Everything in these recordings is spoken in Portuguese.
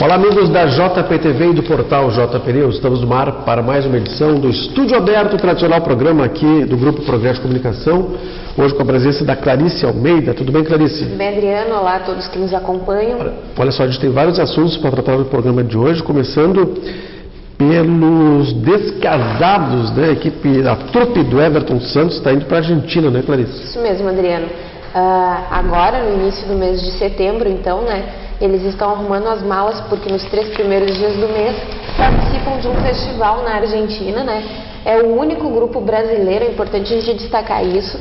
Olá, amigos da JPTV e do portal JP News. Estamos no ar para mais uma edição do Estúdio Aberto, o tradicional programa aqui do Grupo Progresso Comunicação. Hoje com a presença da Clarice Almeida. Tudo bem, Clarice? Tudo bem, Adriano. Olá a todos que nos acompanham. Olha só, a gente tem vários assuntos para tratar no programa de hoje, começando pelos descasados, né? A trupe do Everton Santos está indo para a Argentina, né, Clarice? Isso mesmo, Adriano. Agora, no início do mês de setembro, então, né? Eles estão arrumando as malas porque nos 3 primeiros dias do mês participam de um festival na Argentina, né? É o único grupo brasileiro, é importante a gente destacar isso,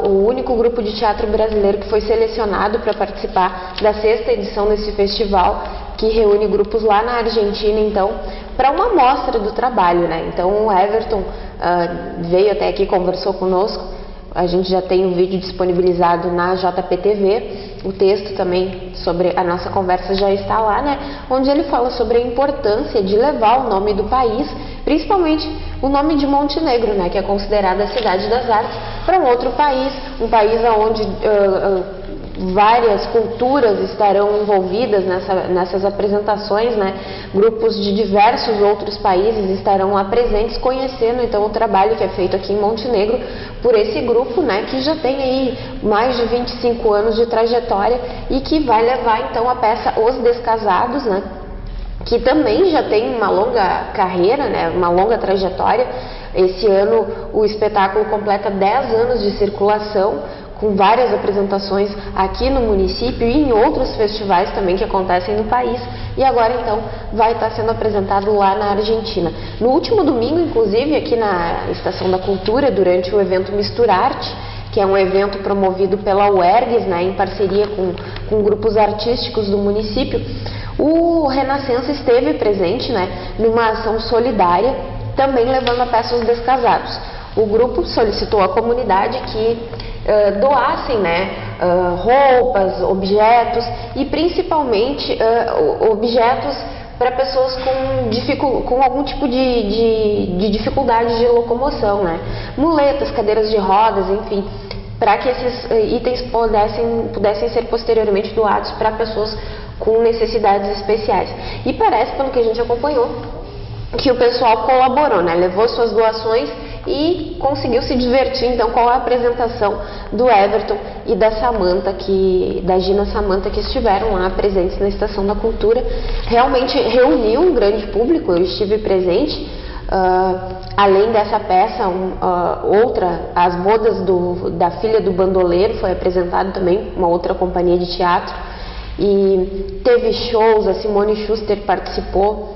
o único grupo de teatro brasileiro que foi selecionado para participar da 6ª edição desse festival, que reúne grupos lá na Argentina, então, para uma amostra do trabalho, né? Então o Everton veio até aqui, conversou conosco. A gente já tem um vídeo disponibilizado na JPTV, o texto também sobre a nossa conversa já está lá, né? Onde ele fala sobre a importância de levar o nome do país, principalmente o nome de Montenegro, né? Que é considerada a cidade das artes, para um outro país, um país onde várias culturas estarão envolvidas nessas apresentações, né? Grupos de diversos outros países estarão lá presentes, conhecendo então o trabalho que é feito aqui em Montenegro por esse grupo, né? Que já tem aí mais de 25 anos de trajetória e que vai levar então a peça Os Descasados, né? Que também já tem uma longa carreira, né? Uma longa trajetória. Esse ano o espetáculo completa 10 anos de circulação, com várias apresentações aqui no município e em outros festivais também que acontecem no país, e agora então vai estar sendo apresentado lá na Argentina. No último domingo, inclusive, aqui na Estação da Cultura, durante o evento Misturarte, que é um evento promovido pela UERGS, né, em parceria com grupos artísticos do município, o Renascença esteve presente, né, numa ação solidária, também levando a peça Os Descasados. O grupo solicitou à comunidade que doassem, né, roupas, objetos e principalmente objetos para pessoas com algum tipo de dificuldade de locomoção, né? Muletas, cadeiras de rodas, enfim, para que esses itens pudessem ser posteriormente doados para pessoas com necessidades especiais. E parece, pelo que a gente acompanhou, que o pessoal colaborou, né? Levou suas doações e conseguiu se divertir então com a apresentação do Everton e da Gina Samanta, que estiveram lá presentes na Estação da Cultura. Realmente reuniu um grande público, eu estive presente. Além dessa peça, As Bodas da Filha do Bandoleiro foi apresentado também, uma outra companhia de teatro, e teve shows, a Simone Schuster participou.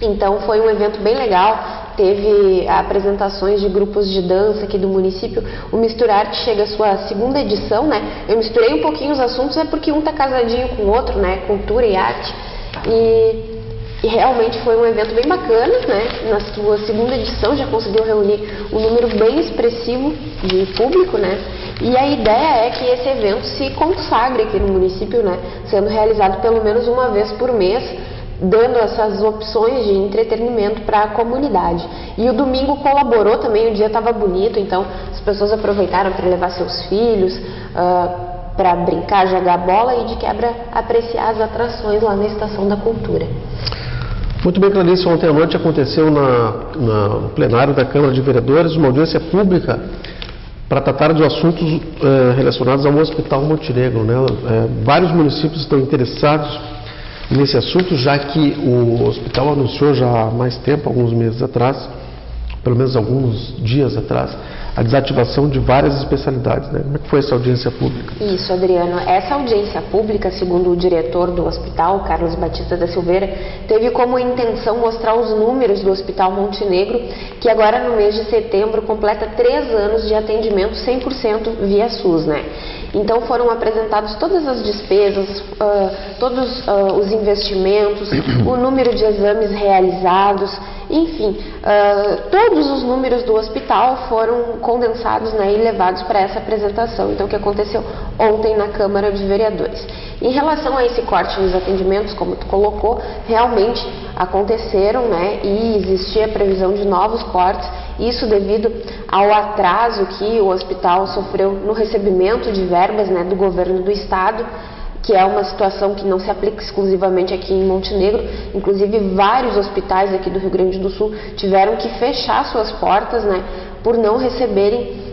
Então foi um evento bem legal, teve apresentações de grupos de dança aqui do município. O Misturarte chega à sua 2ª edição, né? Eu misturei um pouquinho os assuntos, é porque um tá casadinho com o outro, né? Cultura e arte. E realmente foi um evento bem bacana, né? Na sua 2ª edição já conseguiu reunir um número bem expressivo de público, né? E a ideia é que esse evento se consagre aqui no município, né? Sendo realizado pelo menos uma vez por mês, dando essas opções de entretenimento para a comunidade. E o domingo colaborou também, o dia estava bonito, então as pessoas aproveitaram para levar seus filhos, para brincar, jogar bola e de quebra apreciar as atrações lá na Estação da Cultura. Muito bem, Clarice, ontem à noite aconteceu no plenário da Câmara de Vereadores uma audiência pública para tratar de assuntos relacionados ao Hospital Montenegro, né? Vários municípios estão interessados nesse assunto, já que o hospital anunciou já há mais tempo, alguns meses atrás, pelo menos alguns dias atrás, a desativação de várias especialidades, né? Como é que foi essa audiência pública? Isso, Adriano. Essa audiência pública, segundo o diretor do hospital, Carlos Batista da Silveira, teve como intenção mostrar os números do Hospital Montenegro, que agora no mês de setembro completa 3 anos de atendimento 100% via SUS, né? Então foram apresentados todas as despesas, todos os investimentos, o número de exames realizados, enfim, todos os números do hospital foram condensados, né, e levados para essa apresentação, então, que aconteceu ontem na Câmara de Vereadores. Em relação a esse corte nos atendimentos, como tu colocou, realmente aconteceram, né, e existia a previsão de novos cortes, isso devido ao atraso que o hospital sofreu no recebimento de verbas, né, do governo do estado, que é uma situação que não se aplica exclusivamente aqui em Montenegro. Inclusive, vários hospitais aqui do Rio Grande do Sul tiveram que fechar suas portas, né, por não receberem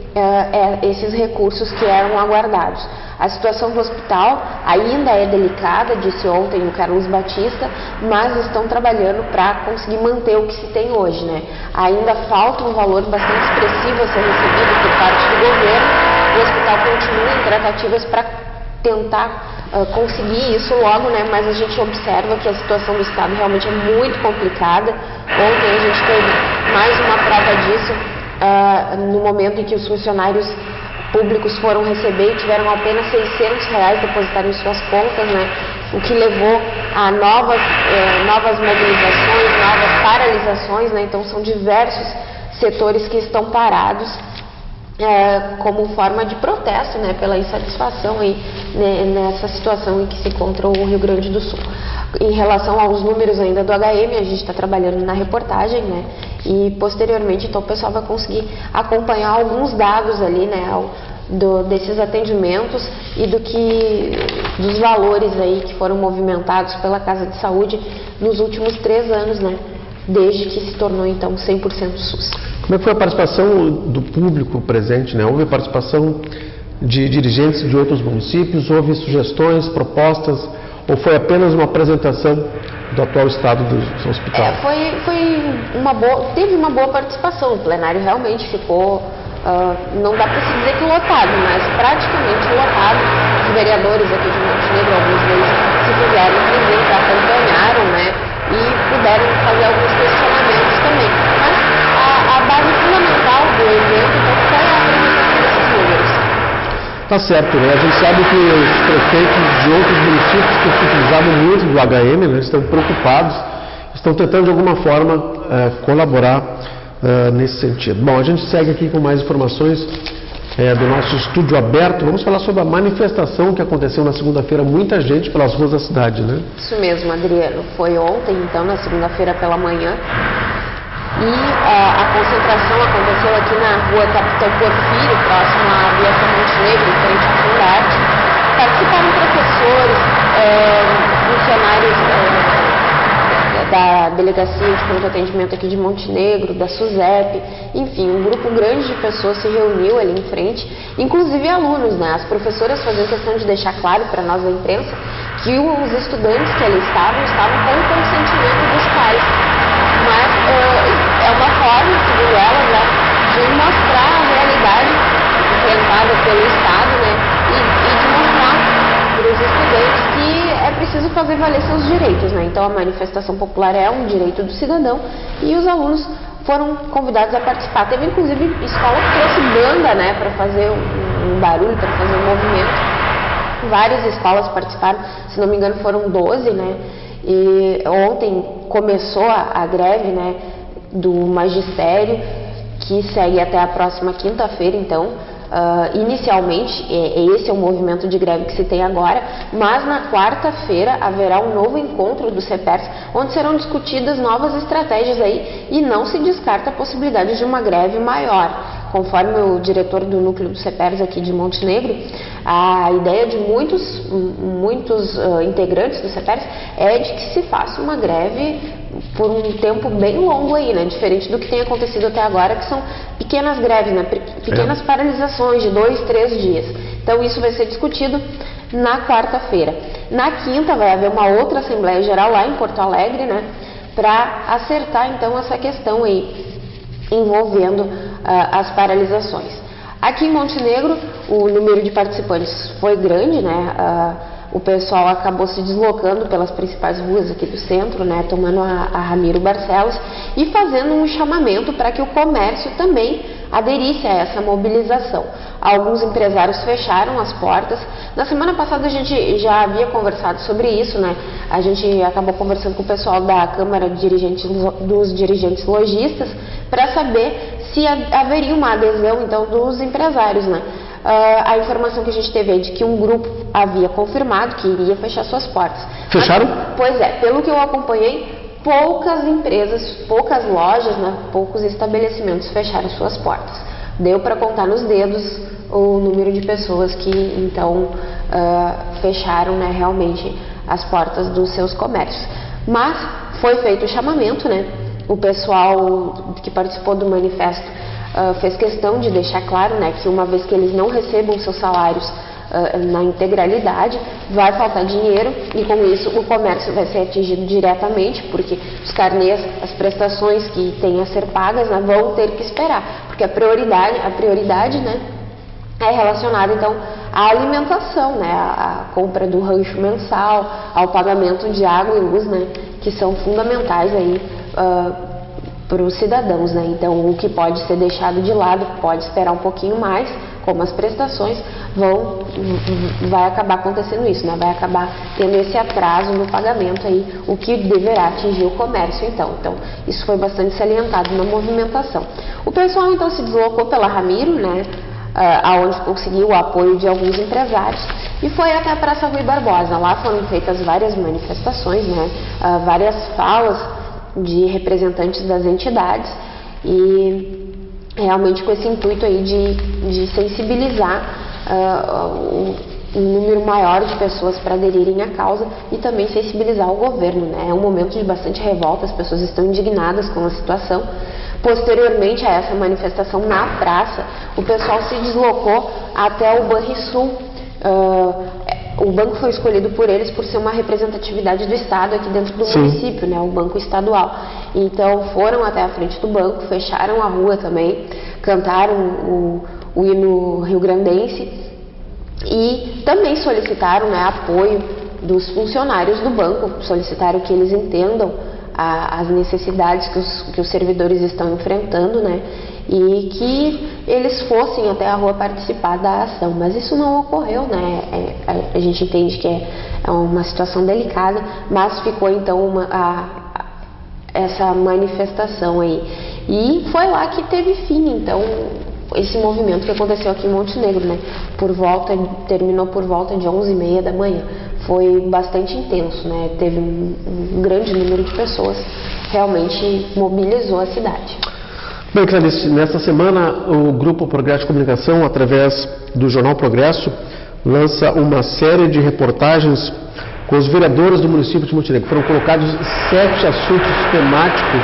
esses recursos que eram aguardados. A situação do hospital ainda é delicada, disse ontem o Carlos Batista, mas estão trabalhando para conseguir manter o que se tem hoje, né? Ainda falta um valor bastante expressivo a ser recebido por parte do governo. O hospital continua em tratativas para tentar conseguir isso logo, né? Mas a gente observa que a situação do estado realmente é muito complicada. Ontem a gente teve mais uma prova disso, no momento em que os funcionários públicos foram receber e tiveram apenas R$600 depositados em suas contas, né? O que levou a novas mobilizações, novas paralisações, né? Então são diversos setores que estão parados como forma de protesto, né, pela insatisfação aí, né, nessa situação em que se encontra o Rio Grande do Sul. Em relação aos números ainda do HM, a gente está trabalhando na reportagem, né, e posteriormente então o pessoal vai conseguir acompanhar alguns dados ali, né, desses atendimentos e dos valores aí que foram movimentados pela Casa de Saúde nos últimos 3 anos, né, desde que se tornou então 100% SUS. Como é que foi a participação do público presente, né? Houve participação de dirigentes de outros municípios? Houve sugestões, propostas? Ou foi apenas uma apresentação do atual estado do hospital? Teve uma boa participação. O plenário realmente ficou, não dá para se dizer que lotado, mas praticamente lotado. Os vereadores aqui de Montenegro, alguns deles se fizeram presentes, acompanharam, né? E puderam fazer alguns questionamentos também. Mas a base fundamental do evento então, foi a apresentação desses números. Tá certo, né? A gente sabe que os prefeitos de outros municípios que se utilizavam muito do HM, né, estão preocupados, estão tentando de alguma forma colaborar nesse sentido. Bom, a gente segue aqui com mais informações do nosso estúdio aberto. Vamos falar sobre a manifestação que aconteceu na segunda-feira, muita gente pelas ruas da cidade, né? Isso mesmo, Adriano. Foi ontem, então, na segunda-feira pela manhã. E a concentração aconteceu aqui na rua Capitão Porfírio, próximo à Aviação Montenegro, em frente à Fundarte. Participaram professores, funcionários da Delegacia de Pronto Atendimento aqui de Montenegro, da SUSEP, enfim, um grupo grande de pessoas se reuniu ali em frente, inclusive alunos, né? As professoras faziam questão de deixar claro para nós da imprensa que os estudantes que ali estavam com o consentimento dos pais. Mas é uma forma, segundo elas, né, de mostrar a realidade enfrentada pelo Estado, né, e de mostrar para os estudantes que é preciso fazer valer seus direitos, né. Então a manifestação popular é um direito do cidadão e os alunos foram convidados a participar. Teve inclusive escola que trouxe banda, né, para fazer um barulho, para fazer um movimento. Várias escolas participaram, se não me engano foram 12, né. E ontem começou a greve, né, do magistério, que segue até a próxima quinta-feira, então, inicialmente, esse é o movimento de greve que se tem agora, mas na quarta-feira haverá um novo encontro do CEPERS, onde serão discutidas novas estratégias aí, e não se descarta a possibilidade de uma greve maior. Conforme o diretor do núcleo do CEPERS aqui de Montenegro, a ideia de muitos integrantes do CEPERS é de que se faça uma greve por um tempo bem longo aí, né? Diferente do que tem acontecido até agora, que são pequenas greves, né? Pequenas paralisações de 2, 3 dias. Então isso vai ser discutido na quarta-feira. Na quinta vai haver uma outra Assembleia Geral lá em Porto Alegre, né? Para acertar então essa questão aí envolvendo as paralisações. Aqui em Montenegro, o número de participantes foi grande, né? O pessoal acabou se deslocando pelas principais ruas aqui do centro, né? Tomando a Ramiro Barcelos e fazendo um chamamento para que o comércio também aderisse a essa mobilização. Alguns empresários fecharam as portas. Na semana passada a gente já havia conversado sobre isso, né? A gente acabou conversando com o pessoal da Câmara dos Dirigentes Lojistas para saber se haveria uma adesão, então, dos empresários, né? A informação que a gente teve é de que um grupo havia confirmado que iria fechar suas portas. Fecharam? Pois é, pelo que eu acompanhei, poucas empresas, poucas lojas, né, poucos estabelecimentos fecharam suas portas. Deu para contar nos dedos o número de pessoas que então fecharam, né, realmente as portas dos seus comércios. Mas foi feito o chamamento, né? O pessoal que participou do manifesto fez questão de deixar claro, né, que uma vez que eles não recebam seus salários na integralidade, vai faltar dinheiro e com isso o comércio vai ser atingido diretamente, porque os carnês, as prestações que têm a ser pagas, né, vão ter que esperar, porque a prioridade, né, é relacionada então à alimentação, né, à compra do rancho mensal, ao pagamento de água e luz, né, que são fundamentais aí para os cidadãos, né. Então o que pode ser deixado de lado pode esperar um pouquinho mais, como as prestações, vai acabar acontecendo isso, né? Vai acabar tendo esse atraso no pagamento aí, o que deverá atingir o comércio então. Então, isso foi bastante salientado na movimentação. O pessoal então se deslocou pela Ramiro, né? Aonde conseguiu o apoio de alguns empresários e foi até a Praça Rui Barbosa. Lá foram feitas várias manifestações, né? Várias falas de representantes das entidades e realmente com esse intuito aí de sensibilizar um número maior de pessoas para aderirem à causa e também sensibilizar o governo, né? É um momento de bastante revolta, as pessoas estão indignadas com a situação. Posteriormente a essa manifestação na praça, o pessoal se deslocou até o Banrisul. O banco foi escolhido por eles por ser uma representatividade do Estado aqui dentro do município, né? O banco estadual. Então foram até a frente do banco, fecharam a rua também, cantaram o hino rio-grandense e também solicitaram, né, apoio dos funcionários do banco, solicitaram que eles entendam as necessidades que os servidores estão enfrentando, né? E que eles fossem até a rua participar da ação, mas isso não ocorreu, né? A gente entende que é uma situação delicada, mas ficou então essa manifestação aí. E foi lá que teve fim, então, esse movimento que aconteceu aqui em Montenegro, né? Terminou por volta de 11h30 da manhã. Foi bastante intenso, né? Teve um grande número de pessoas, realmente mobilizou a cidade. Bem, Clarice, nesta semana o Grupo Progresso de Comunicação, através do Jornal Progresso, lança uma série de reportagens com os vereadores do município de Montenegro. Foram colocados 7 assuntos temáticos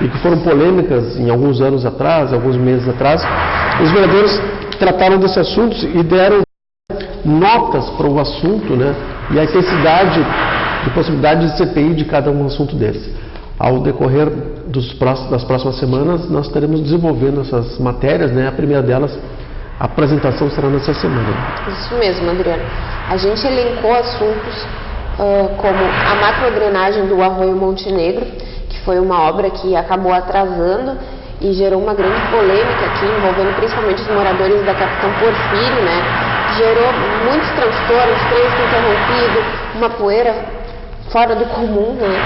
e que foram polêmicas em alguns anos atrás, alguns meses atrás. Os vereadores trataram desses assuntos e deram notas para o assunto, né, e a intensidade e possibilidade de CPI de cada um assunto desses. Ao decorrer das próximas semanas, nós estaremos desenvolvendo essas matérias, né? A primeira delas, a apresentação será nessa semana. Isso mesmo, Adriano. A gente elencou assuntos como a macrodrenagem do Arroio Montenegro, que foi uma obra que acabou atrasando e gerou uma grande polêmica aqui, envolvendo principalmente os moradores da Capitão Porfírio, né? Gerou muitos transtornos, trânsito interrompido, uma poeira fora do comum, né?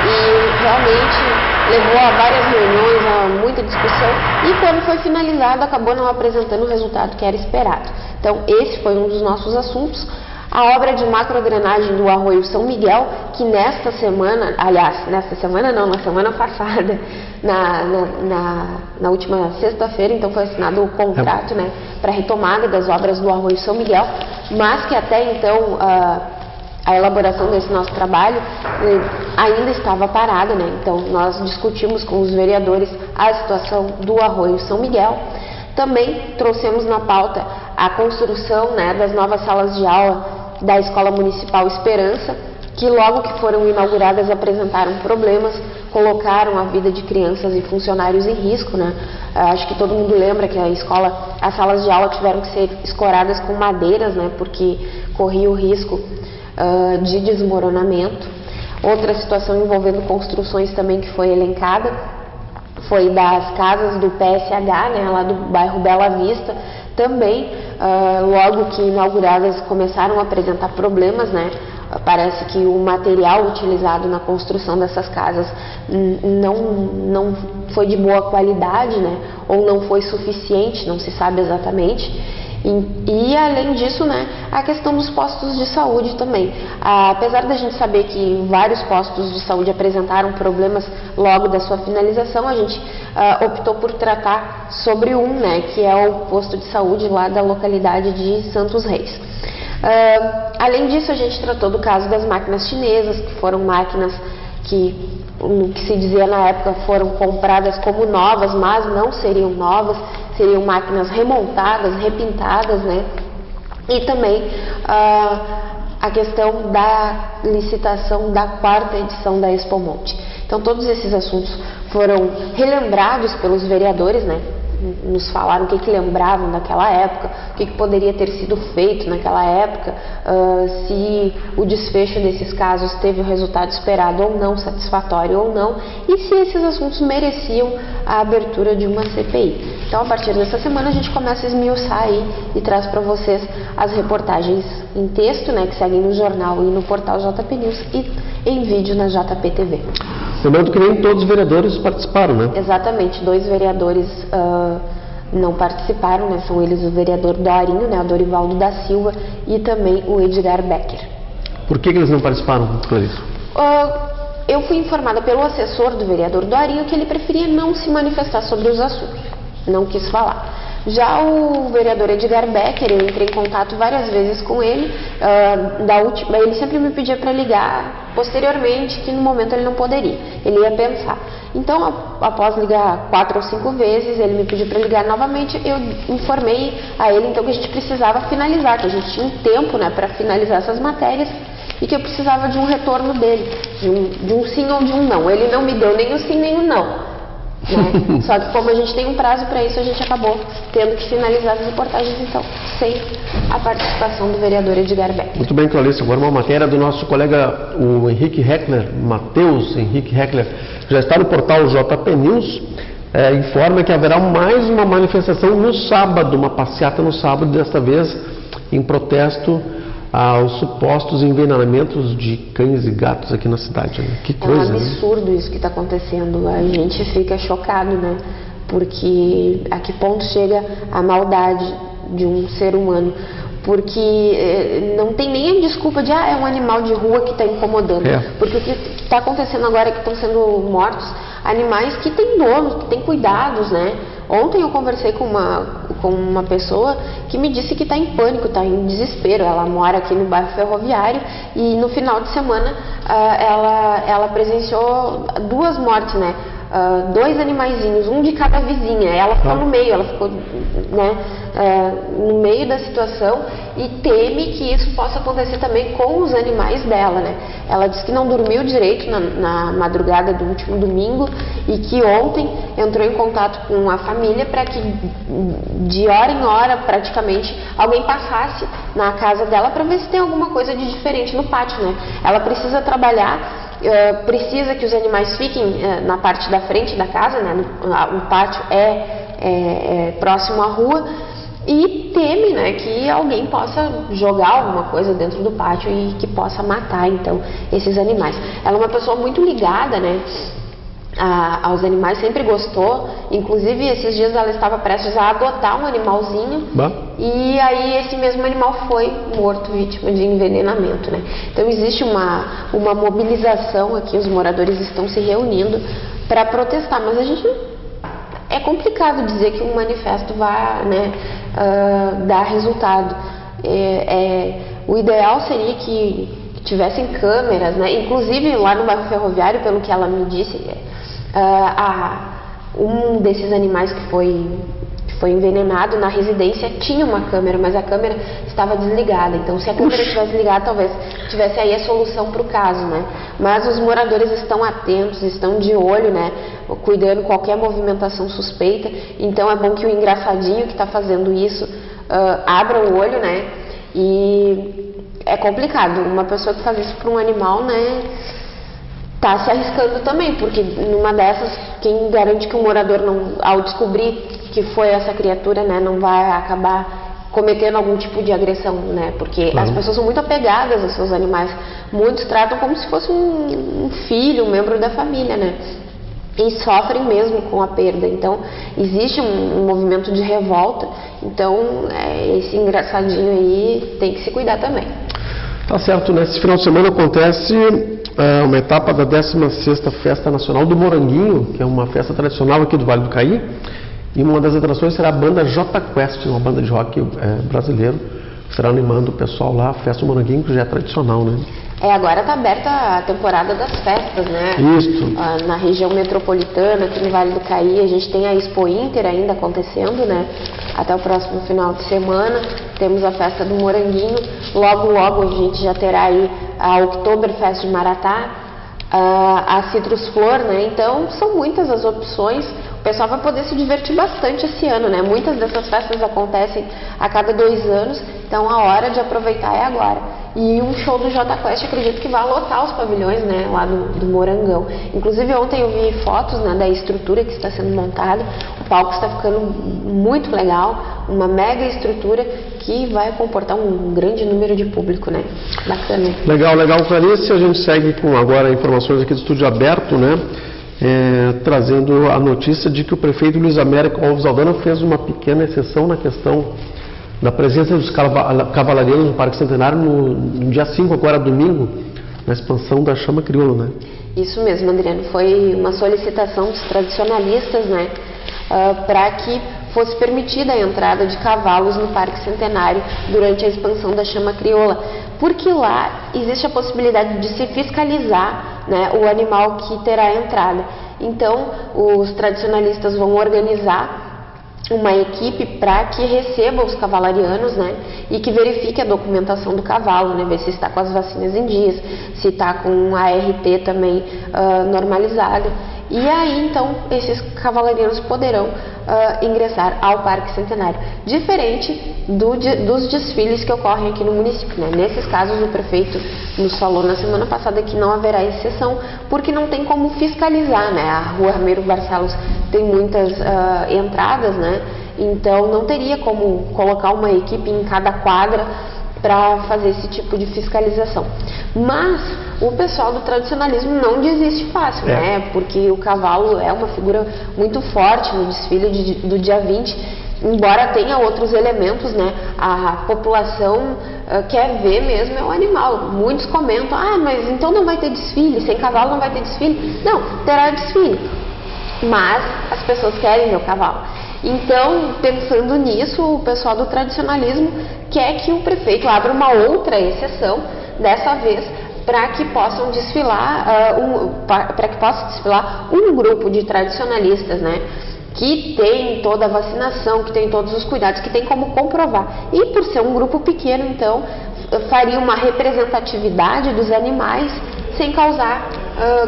E realmente levou a várias reuniões, a muita discussão e quando foi finalizado acabou não apresentando o resultado que era esperado. Então esse foi um dos nossos assuntos. A obra de macrodrenagem do Arroio São Miguel, que nesta semana, aliás, nesta semana não, na semana passada, na última sexta-feira, então foi assinado o contrato, né, para retomada das obras do Arroio São Miguel, mas que até então a elaboração desse nosso trabalho ainda estava parada, né? Então nós discutimos com os vereadores a situação do Arroio São Miguel. Também trouxemos na pauta a construção, né, das novas salas de aula da Escola Municipal Esperança, que logo que foram inauguradas apresentaram problemas, colocaram a vida de crianças e funcionários em risco, né? Acho que todo mundo lembra que as salas de aula tiveram que ser escoradas com madeiras, né, porque corria o risco de desmoronamento. Outra situação envolvendo construções também que foi elencada foi das casas do PSH, né, lá do bairro Bela Vista. Também, logo que inauguradas, começaram a apresentar problemas, né? Parece que o material utilizado na construção dessas casas não foi de boa qualidade, né? Ou não foi suficiente, não se sabe exatamente. E além disso, né, a questão dos postos de saúde também. Apesar da gente saber que vários postos de saúde apresentaram problemas logo da sua finalização, a gente optou por tratar sobre um, né, que é o posto de saúde lá da localidade de Santos Reis. Além disso, a gente tratou do caso das máquinas chinesas, que foram máquinas que, no que se dizia na época, foram compradas como novas, mas não seriam novas, seriam máquinas remontadas, repintadas, né? E também a questão da licitação da 4ª edição da Expo Monte. Então, todos esses assuntos foram relembrados pelos vereadores, né? Nos falaram o que lembravam daquela época, o que poderia ter sido feito naquela época, se o desfecho desses casos teve o resultado esperado ou não, satisfatório ou não, e se esses assuntos mereciam a abertura de uma CPI. Então, a partir dessa semana, a gente começa a esmiuçar aí e traz para vocês as reportagens em texto, né, que seguem no jornal e no portal JP News e em vídeo na JP TV. Lembrando que nem todos os vereadores participaram, né? Exatamente, 2 vereadores não participaram, né? São eles o vereador Dorinho, né? O Dorivaldo da Silva, e também o Edgar Becker. Por que eles não participaram, Clarice? Eu fui informada pelo assessor do vereador Dorinho que ele preferia não se manifestar sobre os assuntos, não quis falar. Já o vereador Edgar Becker, eu entrei em contato várias vezes com ele, ele sempre me pedia para ligar posteriormente, que no momento ele não poderia, ele ia pensar. Então, após ligar 4 ou 5 vezes, ele me pediu para ligar novamente, eu informei a ele então que a gente precisava finalizar, que a gente tinha um tempo, né, para finalizar essas matérias e que eu precisava de um retorno dele, de um sim ou de um não. Ele não me deu nem o sim nem o não. Né? Só que como a gente tem um prazo para isso, a gente acabou tendo que finalizar as reportagens, então, sem a participação do vereador Edgar Becker. Muito bem, Clarice. Agora uma matéria do nosso colega, o Henrique Heckler, Matheus Henrique Heckler, já está no portal JP News, informa que haverá mais uma manifestação no sábado, uma passeata no sábado, desta vez em protesto aos supostos envenenamentos de cães e gatos aqui na cidade. Né? Que coisa, é um absurdo, né? Isso que está acontecendo. A gente fica chocado, né? Porque a que ponto chega a maldade de um ser humano? Porque não tem nem a desculpa de é um animal de rua que está incomodando. Porque o que está acontecendo agora é que estão sendo mortos animais que têm donos, que têm cuidados, né? Ontem eu conversei com uma pessoa que me disse que está em pânico, está em desespero. Ela mora aqui no bairro Ferroviário e no final de semana ela presenciou 2 mortes, né? 2 animaizinhos, um de cada vizinha. Ela ficou no meio, ela ficou, né, no meio da situação e teme que isso possa acontecer também com os animais dela, né? Ela disse que não dormiu direito na madrugada do último domingo e que ontem entrou em contato com a família para que de hora em hora praticamente alguém passasse na casa dela para ver se tem alguma coisa de diferente no pátio, né? Ela precisa trabalhar, precisa que os animais fiquem na parte da frente da casa, né? O pátio é próximo à rua e teme, né, que alguém possa jogar alguma coisa dentro do pátio e que possa matar então esses animais. Ela é uma pessoa muito ligada, né, aos animais, sempre gostou, inclusive esses dias ela estava prestes a adotar um animalzinho e aí esse mesmo animal foi morto, vítima de envenenamento, né? Então existe uma mobilização aqui, os moradores estão se reunindo para protestar, mas a gente é complicado dizer que um manifesto vai, né, dar resultado. O ideal seria que tivessem câmeras, né? Inclusive lá no bairro Ferroviário, pelo que ela me disse, um desses animais que foi envenenado na residência tinha uma câmera, mas a câmera estava desligada. Então, se a câmera estivesse ligada, talvez tivesse aí a solução para o caso, né? Mas os moradores estão atentos, estão de olho, né? Cuidando qualquer movimentação suspeita. Então, é bom que o engraçadinho que está fazendo isso abra o olho, né? E é complicado. Uma pessoa que faz isso para um animal, né? Tá se arriscando também, porque numa dessas, quem garante que o morador, não, ao descobrir que foi essa criatura, né, não vai acabar cometendo algum tipo de agressão, né? Porque as pessoas são muito apegadas aos seus animais, muitos tratam como se fosse um filho, um membro da família, né? E sofrem mesmo com a perda. Então existe um movimento de revolta. Então esse engraçadinho aí tem que se cuidar também. Tá certo, nesse final de semana acontece uma etapa da 16ª Festa Nacional do Moranguinho, que é uma festa tradicional aqui do Vale do Caí, e uma das atrações será a banda J Quest, uma banda de rock brasileiro, estará animando o pessoal lá, a festa do Moranguinho, que já é tradicional, né? Agora está aberta a temporada das festas, né? Isso. Na região metropolitana, aqui no Vale do Caí, a gente tem a Expo Inter ainda acontecendo, né? Até o próximo final de semana. Temos a festa do Moranguinho. Logo, logo a gente já terá aí a Oktoberfest de Maratá, a Citrus Flor, né? Então, são muitas as opções. O pessoal vai poder se divertir bastante esse ano, né? Muitas dessas festas acontecem a cada 2 anos, então a hora de aproveitar é agora. E um show do Jota Quest, acredito que vai lotar os pavilhões, né, lá do Morangão. Inclusive ontem eu vi fotos, né, da estrutura que está sendo montada. O palco está ficando muito legal, uma mega estrutura que vai comportar um grande número de público, né? Bacana. Legal, Clarice. A gente segue com agora informações aqui do Estúdio Aberto, né? Trazendo a notícia de que o prefeito Luiz Américo Alves Aldana fez uma pequena exceção na questão da presença dos cavalarianos no Parque Centenário no dia 5, agora domingo, na expansão da Chama Crioula, né? Isso mesmo, Adriano. Foi uma solicitação dos tradicionalistas, né, para que fosse permitida a entrada de cavalos no Parque Centenário durante a expansão da Chama Crioula, porque lá existe a possibilidade de se fiscalizar, né, o animal que terá entrada. Então, os tradicionalistas vão organizar uma equipe para que receba os cavalarianos, né, e que verifique a documentação do cavalo, né, ver se está com as vacinas em dias, se está com a ART também normalizada. E aí, então, esses cavalarianos poderão ingressar ao Parque Centenário, diferente dos desfiles que ocorrem aqui no município, né? Nesses casos, o prefeito nos falou na semana passada que não haverá exceção, porque não tem como fiscalizar, né? A Rua Ramiro Barcelos tem muitas entradas, né? Então, não teria como colocar uma equipe em cada quadra para fazer esse tipo de fiscalização. Mas o pessoal do tradicionalismo não desiste fácil, né? Porque o cavalo é uma figura muito forte no desfile do dia 20, embora tenha outros elementos, né? A população quer ver mesmo é o animal. Muitos comentam, mas então não vai ter desfile, sem cavalo não vai ter desfile. Não, terá desfile, mas as pessoas querem ver o cavalo. Então, pensando nisso, o pessoal do tradicionalismo quer que o prefeito abra uma outra exceção, dessa vez para que possam desfilar, um grupo de tradicionalistas, né, que tem toda a vacinação, que tem todos os cuidados, que tem como comprovar. E por ser um grupo pequeno, então, faria uma representatividade dos animais sem causar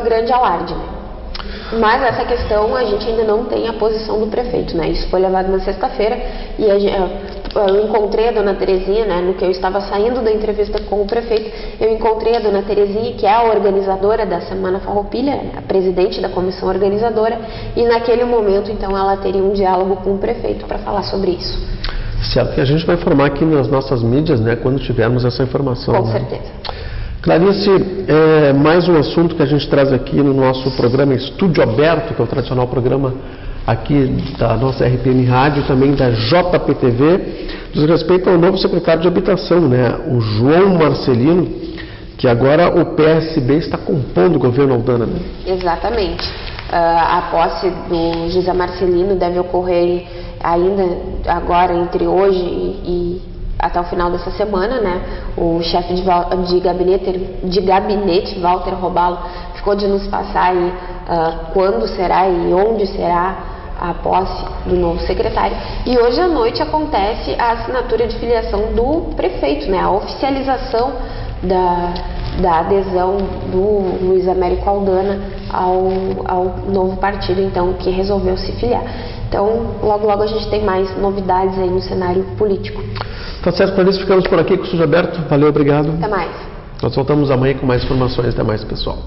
grande alarde, né? Mas essa questão a gente ainda não tem a posição do prefeito, né? Isso foi levado na sexta-feira e eu encontrei a dona Terezinha, né? No que eu estava saindo da entrevista com o prefeito, eu encontrei a dona Terezinha, que é a organizadora da Semana Farroupilha, a presidente da comissão organizadora, e naquele momento, então, ela teria um diálogo com o prefeito para falar sobre isso. Certo, que a gente vai informar aqui nas nossas mídias, né? Quando tivermos essa informação. Com certeza. Clarice, mais um assunto que a gente traz aqui no nosso programa Estúdio Aberto, que é o tradicional programa aqui da nossa RPM Rádio, também da JPTV, diz respeito ao novo secretário de Habitação, né, o João Marcelino, que agora o PSB está compondo o governo Aldana, né? Exatamente. A posse do José Marcelino deve ocorrer ainda agora, entre hoje e até o final dessa semana, né? O chefe de gabinete, Walter Robalo, ficou de nos passar aí quando será e onde será a posse do novo secretário. E hoje à noite acontece a assinatura de filiação do prefeito, né? A oficialização da adesão do Luiz Américo Aldana ao novo partido, então, que resolveu se filiar. Então, logo logo a gente tem mais novidades aí no cenário político. Tá certo, Clarice, ficamos por aqui com o Estúdio Aberto. Valeu, obrigado. Até mais. Nós voltamos amanhã com mais informações. Até mais, pessoal.